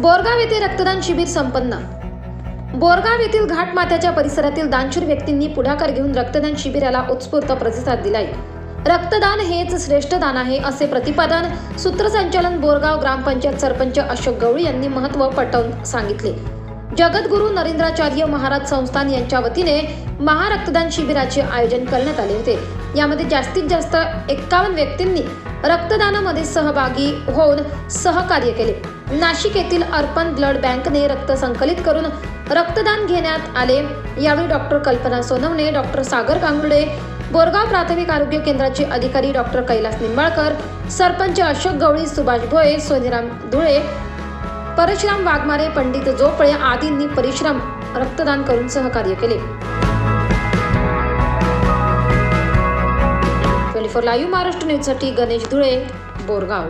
बोरगाव येथे रक्तदान शिबिर संपन्न। बोरगाव येथील घाटमाथ्याच्या परिसरातील दानशूर व्यक्तींनी पुढाकार घेऊन रक्तदान शिबिराला उत्स्फूर्त प्रतिसाद दिलाय। रक्तदान हेच श्रेष्ठ दान आहे असे प्रतिपादन सूत्रसंचालन बोरगाव ग्रामपंचायत सरपंच अशोक गवळी यांनी महत्त्व पटवून सांगितले। जगद्गुरू नरेंद्राचार्य महाराज संस्थान यांच्या वतीने महारक्तदान शिबिराचे आयोजन करण्यात आले होते। यामध्ये जास्तीत जास्त 51 व्यक्तींनी रक्तदानामध्ये सहभागी होऊन सहकार्य केले। नाशिक येथील अर्पण ब्लड बँकने रक्त संकलित करून रक्तदान घेण्यात आले। यावेळी डॉक्टर कल्पना सोनवणे, डॉक्टर सागर गांगुर्डे, बोरगाव प्राथमिक आरोग्य केंद्राचे अधिकारी डॉक्टर कैलास निंबाळकर, सरपंच अशोक गवळी, सुभाष भोये, सोनीराम धुळे, परशुराम वाघमारे, पंडित जोपळे आदींनी परिश्रम रक्तदान करून सहकार्य केले। 24 लाईव्ह महाराष्ट्र न्यूजसाठी गणेश धुळे, बोरगाव।